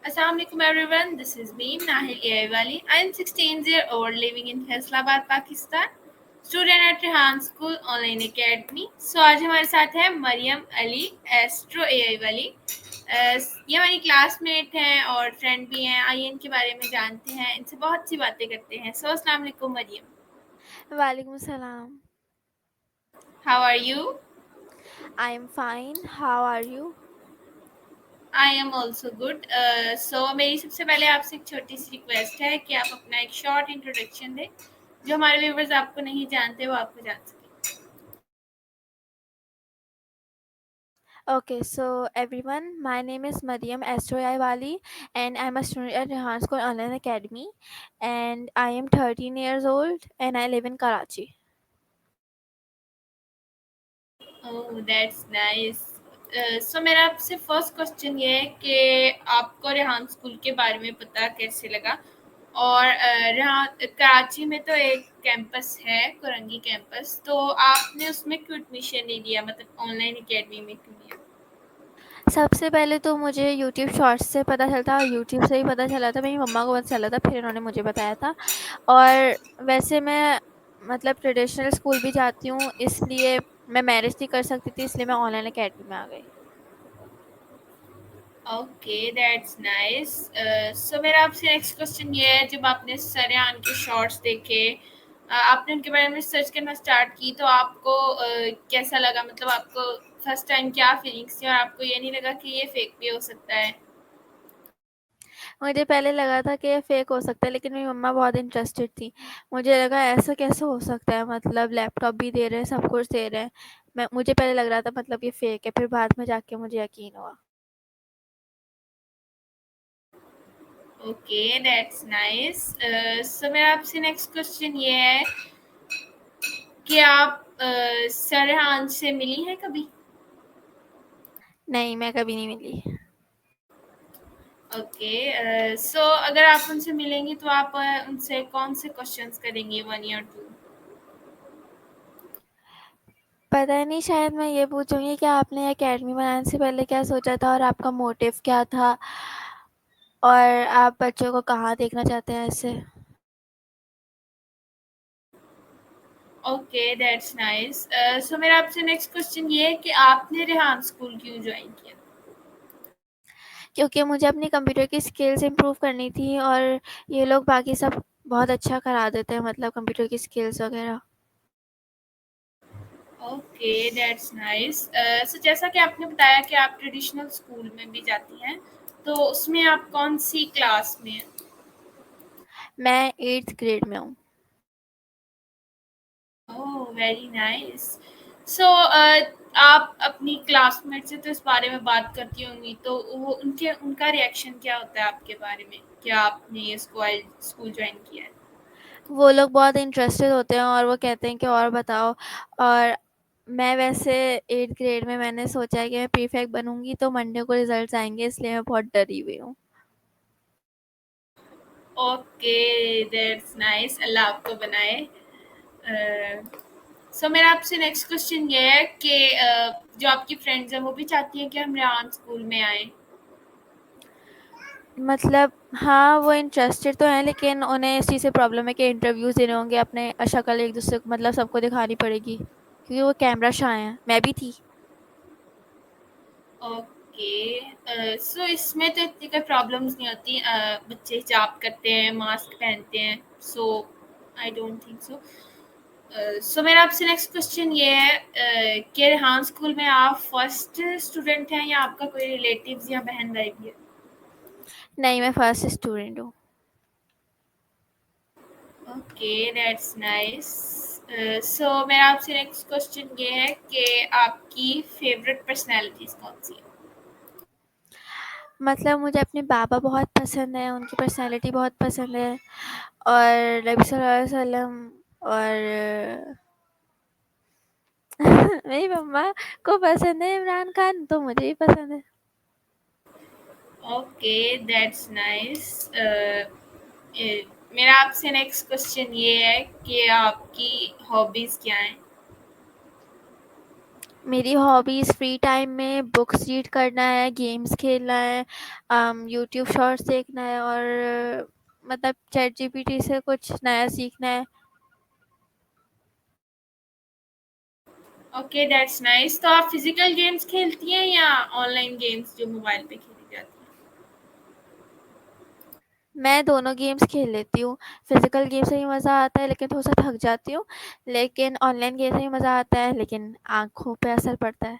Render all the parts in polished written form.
Assalamualaikum everyone. This is me, Nahil Wali. I am 16 years old, living in Faisalabad, Pakistan. Student at Rehan School Online Academy. So आज हमारे साथ है Maryam Ali astro AI वाली। ये हमारी classmate हैं और फ्रेंड भी हैं। आइए इनके बारे में जानते हैं, इनसे बहुत सी बातें करते हैं। सो अस्सलाम वालेकुम Mariam, Walaikum salam. How are you? I am fine. How are you? I am also good. So मेरी सबसे पहले आपसे एक छोटी सी रिक्वेस्ट है कि आप अपना एक शॉर्ट इंट्रोडक्शन दें, जो हमारे व्यूवर्स आपको नहीं जानते वो आपको जान सकें। Okay, so everyone, my name is Mariam Astroyai Wali, and I'm a student at Rehan School Online Academy, and I am 13 years old, and I live in Karachi. Oh that's nice. So मेरा आपसे first question ये है कि आपको Rehan school के बारे में पता कैसे लगा? और रेहान कराची में तो एक कैंपस है, कुरंगी कैंपस, तो आपने उसमें क्यों एडमिशन नहीं लिया, मतलब ऑनलाइन एकेडमी में क्यों लिया? सबसे पहले तो मुझे यूट्यूब शॉर्ट्स से पता चलता, यूट्यूब से ही पता चला था, मेरी मम्मा को पता चला था, फिर उन्होंने मुझे बताया था। और वैसे मैं मतलब ट्रेडिशनल स्कूल भी जाती हूँ, इसलिए मैं मैनेज नहीं कर सकती थी, इसलिए मैं ऑनलाइन अकेडमी में आ गई। Okay that's nice. सो मेरा आपसे नेक्स्ट क्वेश्चन ये है, जब आपने सरेआन के शॉर्ट्स देखे, आपने उनके बारे में सर्च करना स्टार्ट की, तो आपको कैसा लगा? मतलब आपको फर्स्ट टाइम क्या फीलिंग्स थी और आपको ये नहीं लगा कि ये फेक भी हो सकता है? मुझे पहले लगा था कि ये फेक हो सकता है, लेकिन मेरी मम्मा बहुत इंटरेस्टेड थी। मुझे लगा ऐसा कैसे हो सकता है, मतलब लैपटॉप भी दे रहे हैं, सब कुछ दे रहे हैं। मुझे पहले लग रहा था मतलब ये फेक है, फिर बाद में जाके मुझे यकीन हुआ। Okay that's nice. सो मेरा आपसे नेक्स्ट क्वेश्चन ये है कि आप सरहान से मिली हैं कभी? नहीं, मैं कभी नहीं मिली। ओके। सो अगर आप उनसे मिलेंगी तो आप उनसे कौन से क्वेश्चंस करेंगी, वन या टू? पता नहीं, शायद मैं ये पूछूंगी कि आपने एकेडमी बनाने से पहले क्या सोचा था और आपका मोटिव क्या था, और आप बच्चों को कहाँ देखना चाहते हैं ऐसे। Okay that's nice. सो मेरा आपसे नेक्स्ट क्वेश्चन ये है कि आपने रेहान स्कूल क्यों ज्वाइन किया? क्योंकि मुझे अपनी कंप्यूटर की स्किल्स इम्प्रूव करनी थी, और ये लोग बाकी सब बहुत अच्छा करा देते हैं, मतलब कंप्यूटर की स्किल्स वगैरह। Okay that's nice. सो जैसा कि आपने बताया कि आप ट्रेडिशनल स्कूल में भी जाती हैं, तो उसमें आप कौन सी क्लास में हैं? मैं 8th ग्रेड में हूँ। Oh very nice. सो आप अपनी क्लासमेट से तो इस बारे में बात करती होंगी, तो वो उनका रिएक्शन क्या होता है आपके बारे में कि आपने ये स्कूल ज्वाइन किया है? वो लोग बहुत इंटरेस्टेड होते हैं और वो कहते हैं कि और बताओ। और मैं वैसे 8th ग्रेड में मैंने सोचा है कि मैं प्रीफेक्ट बनूंगी, तो मंडे को रिजल्ट्स आएंगे, इसलिए मैं बहुत डरी हुई हूँ। ओके दैट्स नाइस, अल्लाह आपको बनाए। सो मेरा आपसे नेक्स्ट क्वेश्चन ये है कि जो आपकी फ्रेंड्स हैं वो भी चाहती हैं कि हम रेहान स्कूल में आएँ? मतलब हाँ, वो इंटरेस्टेड तो हैं, लेकिन उन्हें इस चीज़ से प्रॉब्लम है कि इंटरव्यूज देने होंगे, अपने शक्ल एक दूसरे को मतलब सबको दिखानी पड़ेगी, क्योंकि वो कैमरा शाय हैं, मैं भी थी। ओके। सो इसमें तो इतनी कोई प्रॉब्लम्स नहीं होती। बच्चे हिजाब करते हैं, मास्क पहनते हैं, सो आई डोंट थिंक सो। सो मेरा आपसे नेक्स्ट क्वेश्चन ये है कि रेहान स्कूल में आप फर्स्ट स्टूडेंट हैं या आपका कोई रिलेटिव्स या बहन भाई भी है? नहीं, मैं फर्स्ट स्टूडेंट हूँ। Okay that's nice. सो मेरा आपसे नेक्स्ट क्वेश्चन ये है कि आपकी फेवरेट पर्सनैलिटीज़ कौन सी है? मतलब मुझे अपने बाबा बहुत पसंद है, उनकी पर्सनैलिटी बहुत पसंद है, और नबी सल्लल्लाहु अलैहि वसल्लम, और मेरी मम्मा को पसंद है इमरान खान, तो मुझे भी पसंद है। Okay that's nice. मेरा आपसे नेक्स्ट क्वेश्चन ये है कि आपकी हॉबीज़ क्या हैं? मेरी हॉबीज़ फ्री टाइम में बुक्स रीड करना है, गेम्स खेलना है, यूट्यूब शॉर्ट्स देखना है और मतलब चैट जीपीटी से कुछ नया सीखना है। Okay, that's nice. तो आप फिजिकल गेम्स खेलती हैं या ऑनलाइन गेम्स जो मोबाइल पे खेली जाती हैं? मैं दोनों गेम्स खेल लेती हूँ। फिज़िकल गेम से ही मज़ा आता है लेकिन थोड़ा-सा थक जाती हूँ, लेकिन ऑनलाइन गेम से ही मज़ा आता है लेकिन आँखों पे असर पड़ता है।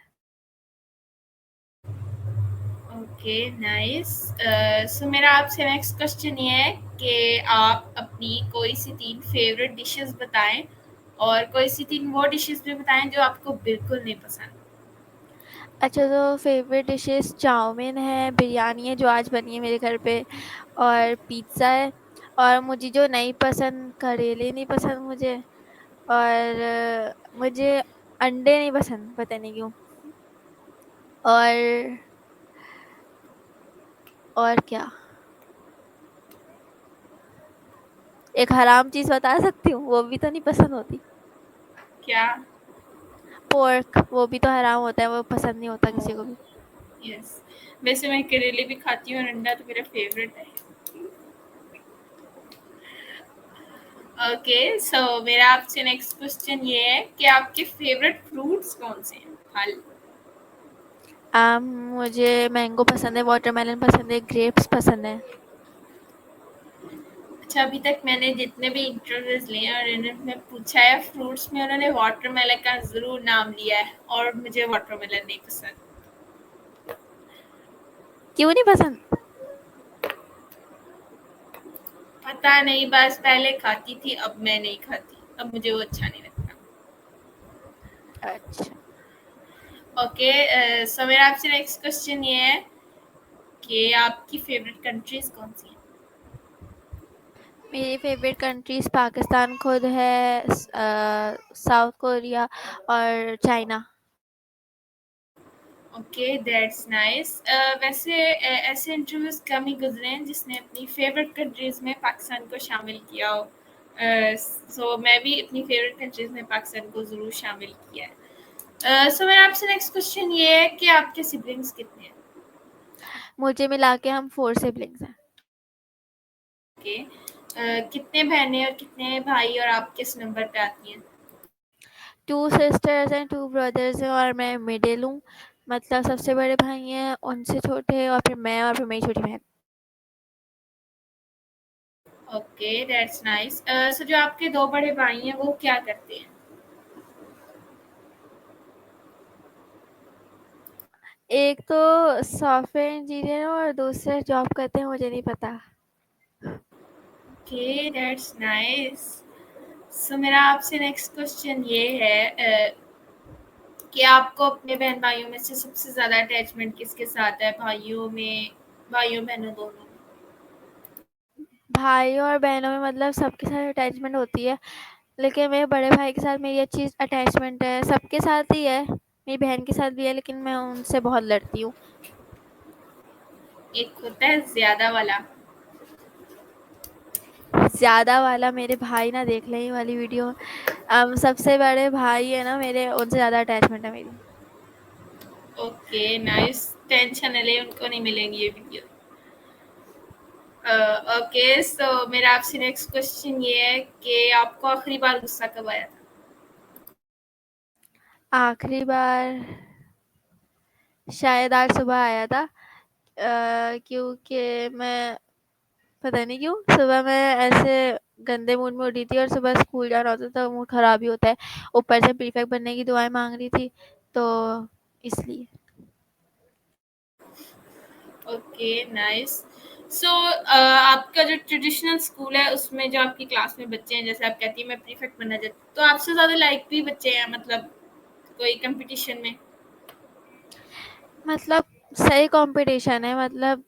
Okay, nice. सो मेरा आपसे नेक्स्ट क्वेश्चन ये है कि आप अपनी कोई सी 3 फेवरेट डिशेज़ बताएँ और कोई सी 3 वो डिशेज़ भी बताएँ जो आपको बिल्कुल नहीं पसंद? अच्छा, तो फ़ेवरेट डिशेज़ चाउमीन है, बिरयानी है जो आज बनी है मेरे घर पे और पिज़्ज़ा है और मुझे जो नहीं पसंद करेले नहीं पसंद मुझे और मुझे अंडे नहीं पसंद, पता नहीं क्यों। और और क्या? एक हराम चीज़ बता सकती हूँ, वो भी तो नहीं पसंद होती। क्या? पोर्क, वो भी तो हराम होता है, वो पसंद नहीं होता किसी ओह! को भी। यस। वैसे मैं करेले भी खाती हूँ और अंडा तो मेरा फेवरेट है। ओके, सो मेरा आपसे नेक्स्ट क्वेश्चन ये है कि आपके फेवरेट फ्रूट्स कौन-से हैं? फल। मुझे मैंगो पसंद है, वाटरमेलन पसंद है, ग्रेप्स पसंद है। अच्छा, अभी तक मैंने जितने भी इंटरव्यूज़ लिए हैं और इन्होंने पूछा है फ्रूट्स में, उन्होंने वाटरमेलन का ज़रूर नाम लिया है और मुझे वाटरमेलन नहीं पसंद। क्यों नहीं पसंद? पता नहीं, बस पहले खाती थी, अब मैं नहीं खाती। अब मुझे वो अच्छा नहीं लगता। अच्छा। ओके, सो मेरा आपसे नेक्स्ट क्वेश्चन ये है कि आपकी फेवरेट कंट्रीज़ कौन-सी हैं? मेरी फेवरेट कंट्रीज़ पाकिस्तान खुद है, साउथ कोरिया और चाइना। Okay, that's nice. वैसे ऐसे इंटरव्यूज़ कम ही गुज़रे हैं जिसने अपनी फेवरेट कंट्रीज़ में पाकिस्तान को शामिल किया हो। सो मैं भी अपनी फेवरेट कंट्रीज़ में पाकिस्तान को ज़रूर शामिल किया है। सो मेरा आपसे नेक्स्ट क्वेश्चन ये है कि आपके सिबलिंग्स कितने हैं? मुझे मिला के हम 4 सिबलिंग्स हैं। ओके, कितने बहनें और कितने भाई और आप किस नंबर पे आती हैं? 2 सिस्टर्स हैं, 2 ब्रदर्स हैं और मैं मिडिल हूँ। मतलब सबसे बड़े भाई हैं, उनसे छोटे और फिर मैं और फिर मेरी छोटी बहन। Okay, that's nice. सो जो आपके 2 बड़े भाई हैं वो क्या करते हैं? एक तो सॉफ्टवेयर इंजीनियर है और दूसरे जॉब करते हैं, मुझे नहीं पता। Okay, that's nice. सो मेरा आपसे नेक्स्ट क्वेश्चन ये है कि आपको अपने बहन-भाइयों में से सबसे ज़्यादा अटैचमेंट किसके साथ है? भाइयों-बहनों दोनों में? भाइयों और बहनों में मतलब सबके साथ अटैचमेंट होती है, लेकिन मेरे बड़े भाई के साथ मेरी अच्छी अटैचमेंट है। सबके साथ ही है, मेरी बहन के साथ भी है, लेकिन मैं उनसे बहुत लड़ती हूँ। एक होता है ज़्यादा वाला। ज़्यादा वाला मेरे भाई ना देख लें ये वाली वीडियो। सबसे बड़े भाई है ना मेरे, उनसे ज़्यादा अटैचमेंट है मेरी। Okay, nice. टेंशन ना लें, उनको नहीं मिलेंगी ये वीडियो। ओके, सो मेरा आपसे नेक्स्ट क्वेश्चन ये है कि आपको आखिरी बार गुस्सा कब आया था? आखिरी बार शायद आज सुबह आया था, क्योंकि मैं पता नहीं क्यों सुबह मैं ऐसे गंदे मूड में उठी थी और सुबह स्कूल जाना होता तो मूड खराब ही होता है। ऊपर से प्रीफेक्ट बनने की दुआएं मांग रही थी, तो इसलिए। Okay, nice. सो आपका जो ट्रेडिशनल स्कूल है उसमें जो आपकी क्लास में बच्चे हैं, जैसे आप कहती हैं मैं प्रीफेक्ट बनना चाहती हूँ, तो आपसे ज़्यादा लाइक भी बच्चे हैं मतलब कोई कंपटीशन में? मतलब सही कंपटीशन है, मतलब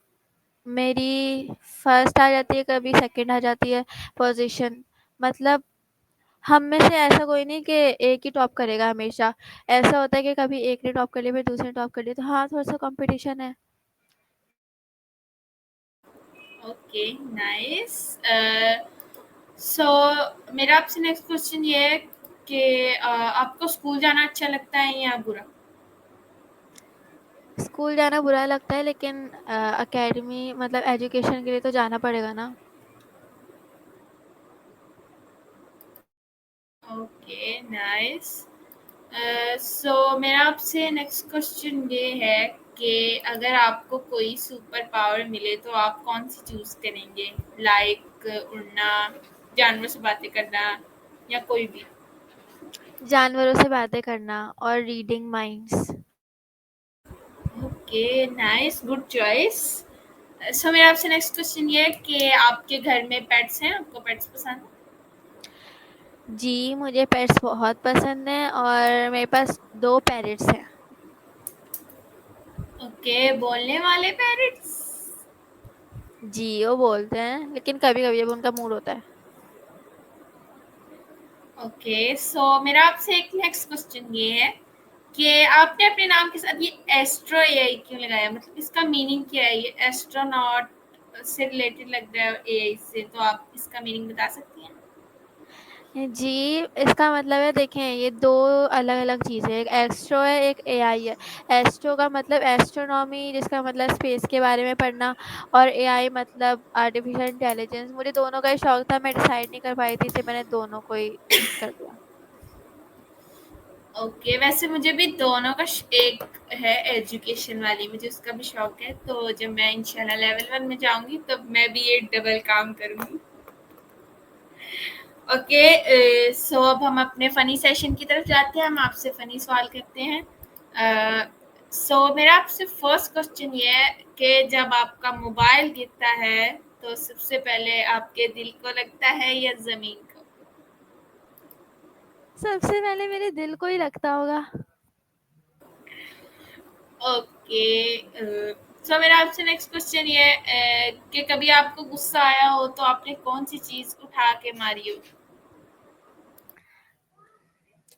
मेरी फर्स्ट आ जाती है, कभी सेकंड आ जाती है पोजीशन। मतलब हम में से ऐसा कोई नहीं कि एक ही टॉप करेगा हमेशा। ऐसा होता है कि कभी एक ने टॉप कर लिया फिर दूसरे ने टॉप कर लिया, तो हाँ थोड़ा सा कंपटीशन है। Okay, nice. सो मेरा आपसे नेक्स्ट क्वेश्चन ये है कि आपको स्कूल जाना अच्छा लगता है या बुरा? स्कूल जाना बुरा लगता है, लेकिन अकेडमी मतलब एजुकेशन के लिए तो जाना पड़ेगा ना। Okay, nice. सो मेरा आपसे नेक्स्ट क्वेश्चन ये है कि अगर आपको कोई सुपर पावर मिले तो आप कौन सी चूज करेंगे? लाइक उड़ना, जानवर से बातें करना, या कोई भी? जानवरों से बातें करना और reading minds. Okay, nice, good choice. So मेरा आपसे नेक्स्ट क्वेश्चन ये है कि आपके घर में पेट्स हैं? आपको पेट्स पसंद है? जी, मुझे पेट्स बहुत पसंद हैं और मेरे पास 2 पैरट्स हैं। ओके, बोलने वाले पैरट्स? जी, वो बोलते हैं, लेकिन कभी-कभी जब उनका मूड होता है। ओके, सो मेरा आपसे एक नेक्स्ट क्वेश्चन ये है कि आपने अपने नाम के साथ ये एस्ट्रो एआई क्यों लगाया? मतलब इसका मीनिंग क्या है? ये एस्ट्रोनॉट से रिलेटेड लग रहा है एआई से, तो आप इसका मीनिंग बता सकती हैं? जी, इसका मतलब है, देखें, ये 2 अलग-अलग चीज़ें हैं। एक एस्ट्रो है, एक एआई है। एस्ट्रो का मतलब एस्ट्रोनॉमी, जिसका मतलब स्पेस के बारे में पढ़ना, और एआई मतलब आर्टिफिशियल इंटेलिजेंस। मुझे दोनों का ही शौक था, मैं डिसाइड नहीं कर पाई थी, इसलिए मैंने दोनों को ही पिक कर दिया। ओके, वैसे मुझे भी दोनों का एक है एजुकेशन वाली, मुझे उसका भी शौक है, तो जब मैं इंशाल्लाह लेवल 1 में जाऊंगी तब मैं भी ये डबल काम करूंगी। ओके, सो अब हम अपने फनी सेशन की तरफ जाते हैं। हम आपसे फनी सवाल करते हैं। सो मेरा आपसे फर्स्ट क्वेश्चन ये है कि जब आपका मोबाइल गिरता है तो सबसे पहले आपके दिल को लगता है या जमीन को? सबसे पहले मेरे दिल को ही लगता होगा। ओके, सो मेरा आपसे नेक्स्ट क्वेश्चन ये है कि कभी आपको गुस्सा आया हो तो आपने कौन सी चीज उठा के मारी हो?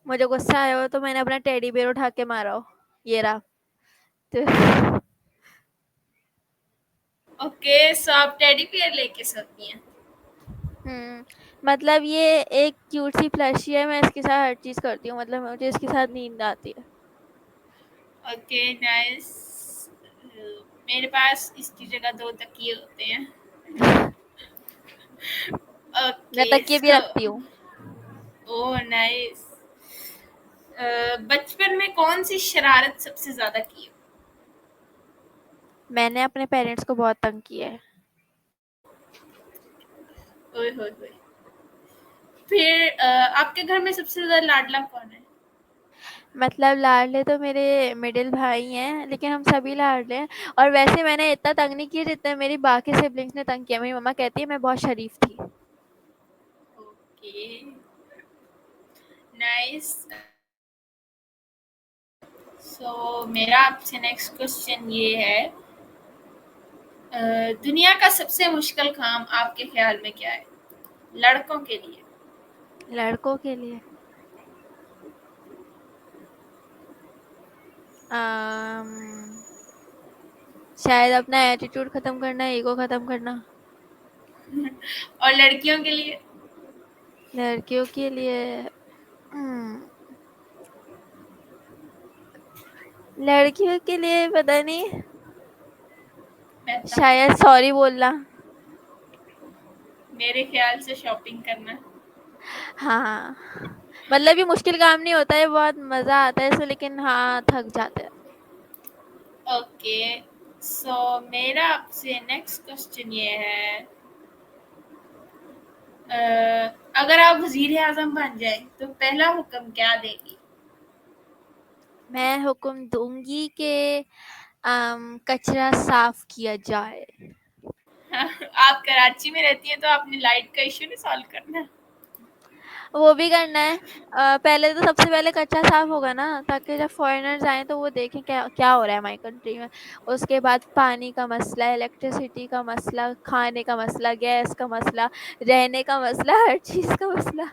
मुझे गुस्सा आया हो तो मैंने अपना टेडी बियर उठा के मारा हो। ये रहा। तो ओके, सो आप टेडी बियर लेके सोती हैं? मतलब ये एक क्यूट सी प्लशी है, मैं इसके साथ हर चीज़ करती हूँ, मतलब मुझे इसके साथ नींद आती है। Okay, nice. मेरे पास इसकी जगह 2 तकिए होते हैं। मैं ओके, तकिए भी सो रखती हूँ। Oh nice. बचपन में कौन सी शरारत सबसे ज़्यादा की? मैंने अपने पेरेंट्स को बहुत तंग किया है। ओए होए होए! फिर आपके घर में सबसे ज़्यादा लाडला कौन है? मतलब लाडले तो मेरे मिडिल भाई हैं, लेकिन हम सभी लाडले हैं। और वैसे मैंने इतना तंग नहीं किया जितना मेरी बाकी सिबलिंग्स ने तंग किया। मेरी मम्मा कहती है मैं बहुत शरीफ थी। Okay, nice. सो मेरा आपसे नेक्स्ट क्वेश्चन ये है, दुनिया का सबसे मुश्किल काम आपके ख्याल में क्या है? लड़कों के लिए। लड़कों के लिए अम, शायद अपना एटीट्यूड खत्म करना, ईगो खत्म करना। और लड़कियों के लिए? लड़कियों के लिए हम्म, लड़कियों के लिए पता नहीं, मैं बताऊँ? शायद सॉरी बोलना। मेरे ख्याल से शॉपिंग करना। हाँ, मतलब ये मुश्किल काम नहीं होता है, बहुत मजा आता है इसमें, लेकिन हाँ, थक जाते हैं। ओके, सो मेरा आपसे नेक्स्ट क्वेश्चन ये है, अगर आप वजीर आजम बन जाए तो पहला हुक्म क्या देगी? मैं हुक्म दूंगी कि कचरा साफ किया जाए। आप कराची में रहती हैं तो आपने लाइट का इशू नहीं सॉल्व करना? वो भी करना है। पहले तो सबसे पहले कचरा साफ होगा ना, ताकि जब फॉरेनर्स आए तो वो देखें क्या क्या हो रहा है हमारी कंट्री में। उसके बाद पानी का मसला, इलेक्ट्रिसिटी का मसला, खाने का मसला, गैस का मसला, रहने का मसला, हर चीज का मसला।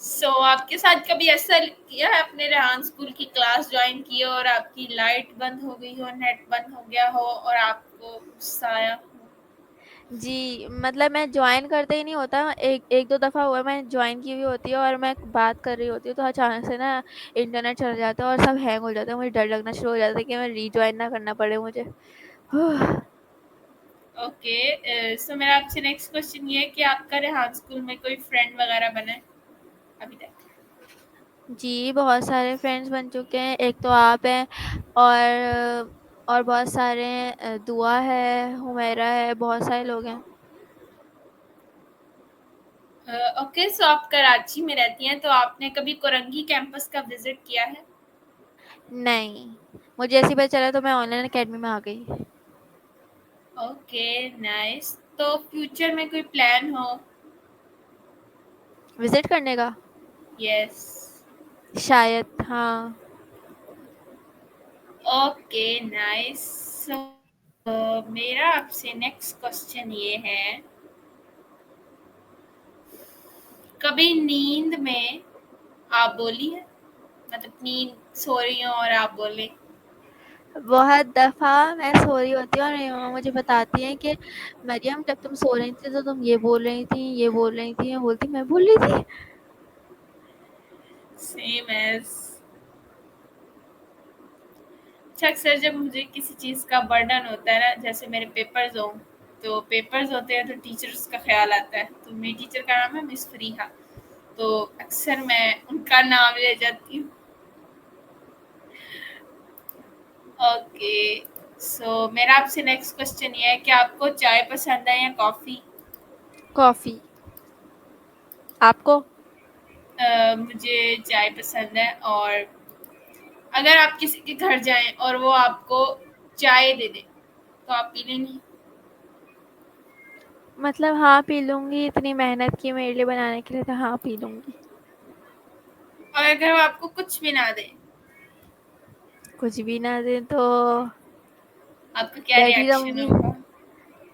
सो आपके साथ कभी ऐसा किया है, आपने रेहान स्कूल की क्लास ज्वाइन की हो और आपकी लाइट बंद हो गई हो, नेट बंद हो गया हो और आपको गुस्सा आया हो? जी, मतलब मैं जॉइन करते ही नहीं होता, एक एक 2 दफ़ा हुआ है मैं जॉइन की हुई होती है और मैं बात कर रही होती हूँ, तो अचानक से ना इंटरनेट चला जाता है और सब हैंग हो जाता है। मुझे डर लगना शुरू हो जाता है कि मैं रीजॉइन ना करना पड़े मुझे। ओके, सो मेरा आपसे नेक्स्ट क्वेश्चन ये है कि आपका रेहान स्कूल में कोई फ्रेंड वगैरह बना है अभी तक? जी, बहुत सारे फ्रेंड्स बन चुके हैं। एक तो आप हैं और बहुत सारे हैं, दुआ है, हुमैरा है, बहुत सारे लोग हैं। ओके, सो आप कराची में रहती हैं, तो आपने कभी कोरंगी कैंपस का विजिट किया है? नहीं, मुझे जैसे ही पता चला तो मैं ऑनलाइन अकेडमी में आ गई। Okay, nice. तो फ्यूचर में कोई प्लान हो? विज़िट करने का? यस। शायद, हाँ। Okay, nice. सो मेरा आपसे नेक्स्ट क्वेश्चन ये है, कभी नींद में आप बोली है? मतलब नींद सो रही हो और आप बोले? बहुत दफ़ा मैं सो रही होती हूँ और मेरी मम्मा मुझे बताती हैं कि मरियम जब तुम सो रही थी तो तुम ये बोल रही थी, ये बोल रही थी। मैं बोलती मैं बोल रही थी। Same age. अच्छा, अक्सर जब मुझे किसी चीज़ का बर्डन होता है ना, जैसे मेरे पेपर्स हों, तो पेपर्स होते हैं तो टीचर्स का ख्याल आता है। तो मेरी टीचर का नाम है मिस फरीहा, तो अक्सर मैं उनका नाम ले जाती हूँ। ओके, सो मेरा आपसे नेक्स्ट क्वेश्चन ये है कि आपको चाय पसंद है या कॉफ़ी? कॉफ़ी। आपको? मुझे चाय पसंद है, और अगर आप किसी के घर जाएं और वो आपको चाय दे दे, तो आप पी लेंगी? मतलब हाँ, पी लूँगी। इतनी मेहनत की मेरे लिए बनाने के लिए तो हाँ, पी लूँगी। और अगर वो आपको कुछ भी ना दे, कुछ भी ना दें तो आपका क्या बैठी रिएक्शन रहूँगी। होगा?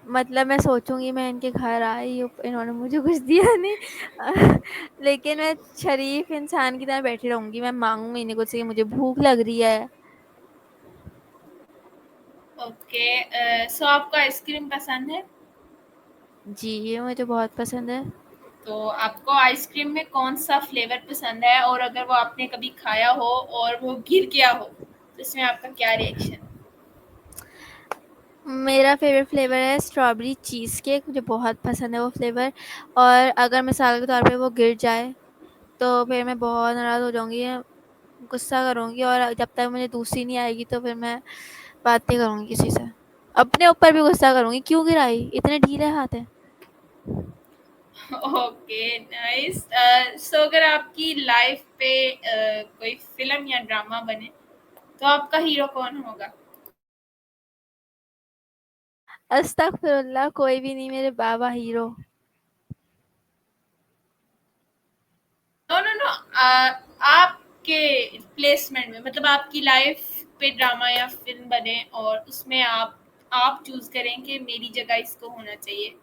मतलब मैं सोचूँगी मैं इनके घर आई हूँ, इन्होंने मुझे कुछ दिया नहीं। लेकिन मैं शरीफ इंसान की तरह बैठी रहूँगी। मैं माँगूँगी नहीं कुछ कि मुझे भूख लग रही है। ओके, सो आपको आइसक्रीम पसंद है? जी, ये मुझे बहुत पसंद है। तो आपको आइसक्रीम में कौन-सा फ्लेवर पसंद है? और अगर वो आपने कभी खाया हो और वो गिर गया हो, तो इसमें आपका क्या रिएक्शन? मेरा फ़ेवरेट फ्लेवर है स्ट्रॉबेरी चीज़ केक, मुझे बहुत पसंद है वो फ्लेवर। और अगर मिसाल के तौर पे वो गिर जाए, तो फिर मैं बहुत नाराज़ हो जाऊँगी, गुस्सा करूँगी और जब तक मुझे दूसरी नहीं आएगी तो फिर मैं बात नहीं करूँगी किसी से। अपने ऊपर भी गुस्सा करूँगी, क्यों गिराई? इतने ढीले हाथ हैं। Okay, nice. सो अगर आपकी लाइफ पे कोई फ़िल्म या ड्रामा बने, तो आपका हीरो कौन होगा? अस्तगफिरुल्लाह, कोई भी नहीं, मेरे बाबा हीरो। नो, नो, नो, आपके प्लेसमेंट में, मतलब आपकी लाइफ पे ड्रामा या फ़िल्म बने और उसमें आप चूज़ करें कि मेरी जगह इसको होना चाहिए।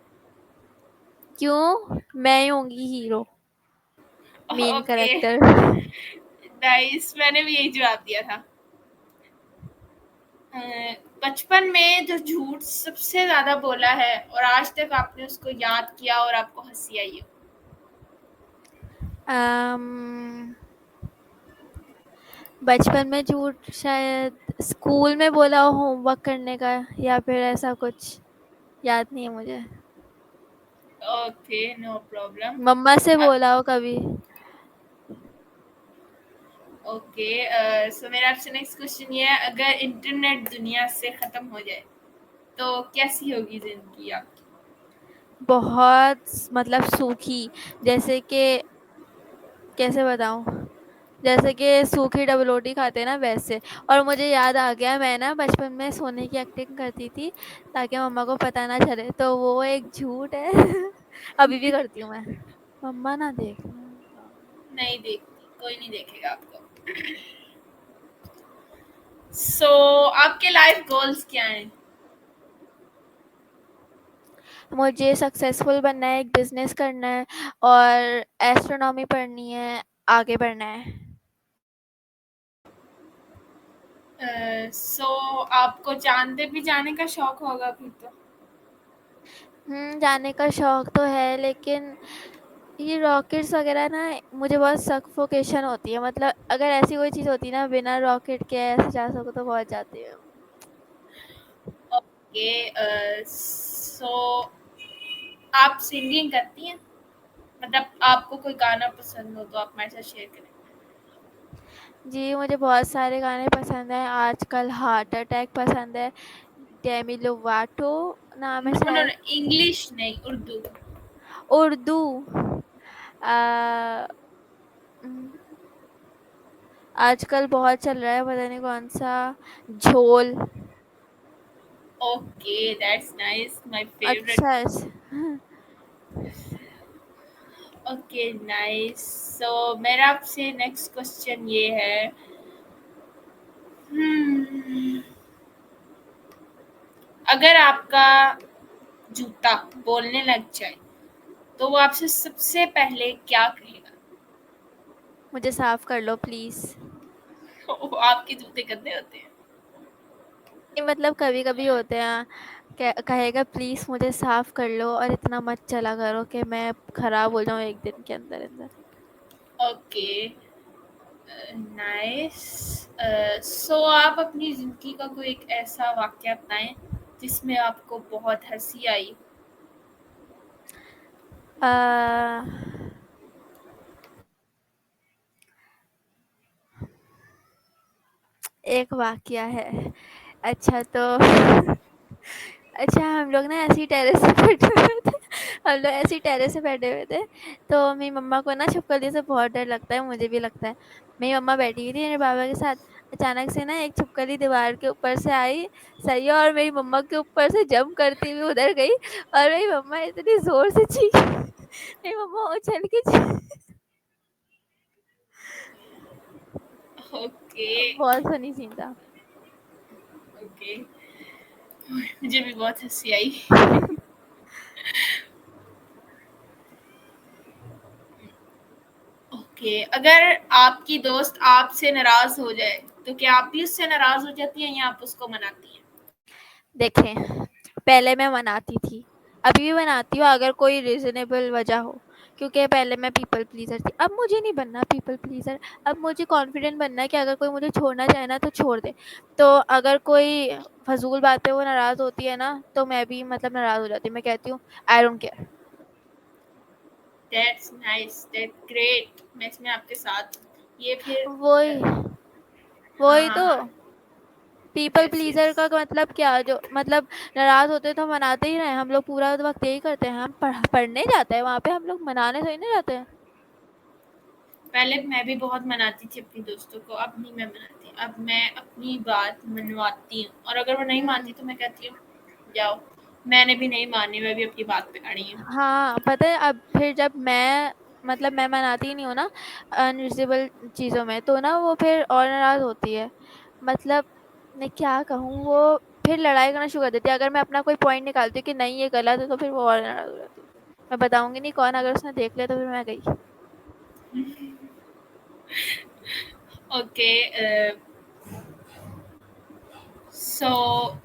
क्यों? मैं ही होंगी hero, main okay, character. Nice, मैंने भी यही जवाब दिया था। अ, बचपन में जो झूठ सबसे ज़्यादा बोला है और आज तक आपने उसको याद किया और आपको हँसी आई हो? अम, बचपन में झूठ शायद स्कूल में बोला हो होमवर्क करने का, या फिर ऐसा कुछ, याद नहीं है मुझे। Okay, no problem. मम्मा से अ, बोला हो कभी। ओके, सो मेरा आपसे नेक्स्ट क्वेश्चन ये है, अगर इंटरनेट दुनिया से ख़त्म हो जाए, तो कैसी होगी ज़िंदगी आपकी? बहुत मतलब सूखी, जैसे कि कैसे बताऊँ? जैसे कि सूखी डबल रोटी खाते हैं ना, वैसे। और मुझे याद आ गया, मैं ना बचपन में सोने की एक्टिंग करती थी ताकि मम्मा को पता ना चले, तो वो एक झूठ है। अभी भी करती हूँ मैं। मम्मा ना देखना। नहीं देखती, कोई नहीं देखेगा आपको। सो आपके लाइफ गोल्स क्या हैं? मुझे सक्सेसफुल बनना है, एक बिज़नेस करना है और एस्ट्रोनॉमी पढ़नी है, आगे बढ़ना है। सो आपको चाँद पे भी जाने का शौक होगा फिर तो? जाने का शौक तो है, लेकिन ये रॉकेट्स वगैरह ना मुझे बहुत सफोकेशन होती है। मतलब अगर ऐसी कोई चीज़ होती ना बिना रॉकेट के ऐसे जा सको तो बहुत जाती है। ओके, सो आप सिंगिंग करती हैं? मतलब आपको कोई गाना पसंद हो तो आप हमारे साथ शेयर करें। जी, मुझे बहुत सारे गाने पसंद हैं। आजकल हार्ट अटैक पसंद है, डेमी लोवाटो नाम है नो नो शायद। नो, इंग्लिश नहीं, उर्दू। उर्दू, अ, उम, आजकल बहुत चल रहा है, पता नहीं कौन-सा, झोल। Okay, that's nice, my favourite. अच्छा है। Okay, nice. सो मेरा आपसे नेक्स्ट क्वेश्चन ये है, हम्म, अगर आपका जूता बोलने लग जाए तो वो आपसे सबसे पहले क्या कहेगा? मुझे साफ कर लो प्लीज़। वो आपके जूते गंदे होते हैं? ये मतलब कभी-कभी होते हैं, कहेगा प्लीज़ मुझे साफ कर लो और इतना मत चला करो कि मैं खराब हो जाऊँ एक दिन के अंदर-अंदर। Okay, nice. सो आप अपनी ज़िंदगी का कोई एक ऐसा वाक़या बताएँ जिसमें आपको बहुत हँसी आई? अ, एक वाक़या है। अच्छा तो अच्छा हम लोग ना ऐसे ही टेरेस पे बैठे हुए थे। हम लोग ऐसे ही टेरेस पे बैठे हुए थे, तो मेरी मम्मा को ना छिपकली से बहुत डर लगता है, मुझे भी लगता है। मेरी मम्मा बैठी हुई थी मेरे पापा के साथ, अचानक से ना एक छिपकली दीवार के ऊपर से आई, सही है, और मेरी मम्मा के ऊपर से जंप करती हुई उधर गई और मेरी मम्मा इतनी ज़ोर से चीखी, मेरी मम्मा उछल के ओके, बहुत फ़नी सीन था। ओके। मुझे भी बहुत हँसी आई। ओके, अगर आपकी दोस्त आपसे नाराज़ हो जाए, तो क्या आप भी उससे नाराज़ हो जाती हैं या आप उसको मनाती हैं? देखें, पहले मैं मनाती थी, अभी भी मनाती हूँ अगर कोई रीज़नेबल वजह हो, क्योंकि पहले मैं पीपल प्लीज़र थी। अब मुझे नहीं बनना पीपल प्लीज़र, अब मुझे कॉन्फिडेंट बनना है कि अगर कोई मुझे छोड़ना चाहे ना तो छोड़ दे। तो अगर कोई फ़ज़ूल बात पे वो नाराज़ होती है ना, तो मैं भी मतलब नाराज़ हो जाती हूँ। मैं कहती हूँ I don't care. That's nice, that's great. मैं इसमें आपके साथ हूँ। ये फिर वही हाँ, वही हाँ, तो। हाँ। People yes, pleaser yes. का मतलब क्या, जो मतलब नाराज़ होते हैं तो मनाते ही रहें, हम लोग पूरा वक़्त यही करते हैं। हम पढ़ने जाते हैं वहाँ पे, हम लोग मनाने थोड़ी ना जाते हैं। पहले मैं भी बहुत मनाती थी अपनी दोस्तों को, अब नहीं मैं मनाती। अब मैं अपनी बात मनवाती हूँ और अगर वो नहीं हुँ। मानती तो मैं कहती हूँ, जाओ, मैंने भी नहीं मानी, मैं भी अपनी बात पे अड़ी हूँ। हाँ, पता है अब फिर जब मैं मतलब मैं मनाती ही नहीं हूँ ना अनरिज़नेबल चीज़ों में, तो ना वो फिर और नाराज़ होती है। मतलब मैं क्या कहूँ, वो फिर लड़ाई करना शुरू कर देती है। अगर मैं अपना कोई पॉइंट निकालती हूँ कि नहीं ये गलत है, तो फिर वो और नाराज़ हो जाती है। मैं बताऊँगी नहीं कौन, अगर उसने देख लिया तो फिर मैं गई। ओके, सो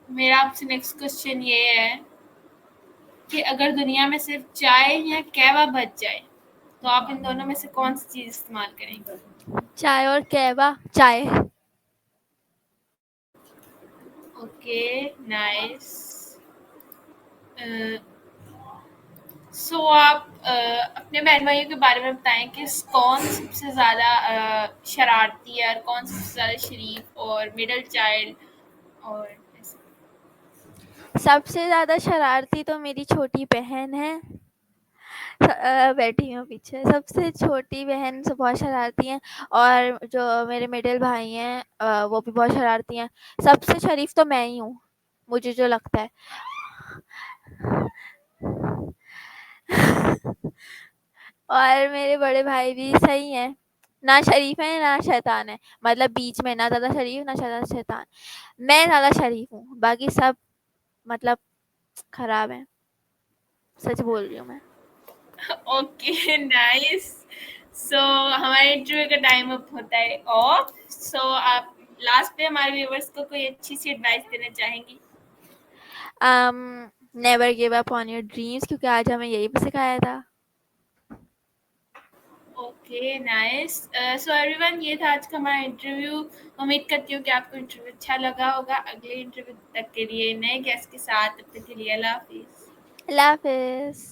मेरा आपसे नेक्स्ट क्वेश्चन ये है कि अगर दुनिया में सिर्फ चाय या कहवा बच जाए, तो आप इन दोनों में से कौन-सी चीज़ इस्तेमाल करेंगी? चाय और कहवा, चाय। Okay, nice. अ, सो आप अपने बहन-भाइयों के बारे में बताएँ कि कौन सबसे ज़्यादा शरारती है और कौन सबसे ज़्यादा शरीफ और मिडल चाइल्ड और ऐसे? सबसे ज़्यादा शरारती तो मेरी छोटी बहन है। बैठी हूँ पीछे। सबसे छोटी बहन सब बहुत शरारती हैं और जो मेरे मिडिल भाई हैं वो भी बहुत शरारती हैं। सबसे शरीफ तो मैं ही हूँ, मुझे जो लगता है। और मेरे बड़े भाई भी सही हैं, ना शरीफ हैं ना शैतान हैं, मतलब बीच में, ना ज़्यादा शरीफ ना ज़्यादा शैतान। मैं ज़्यादा शरीफ हूँ, बाकी सब मतलब खराब हैं, सच बोल रही हूँ मैं। Okay, nice. सो हमारे इंटरव्यू का टाइम अप होता है ऑफ। सो आप लास्ट पे हमारे व्यूअर्स को कोई अच्छी सी एडवाइस देना चाहेंगी? Never give up on your dreams, क्योंकि आज हमें यही सिखाया था। Okay nice. सो एवरीवन, ये था आज का हमारा इंटरव्यू। उम्मीद करती हूँ कि आपको इंटरव्यू अच्छा लगा होगा। अगले इंटरव्यू तक के लिए नए गेस्ट के साथ, तब तक के लिए अल्लाह हाफिज़। अल्लाह हाफिज़।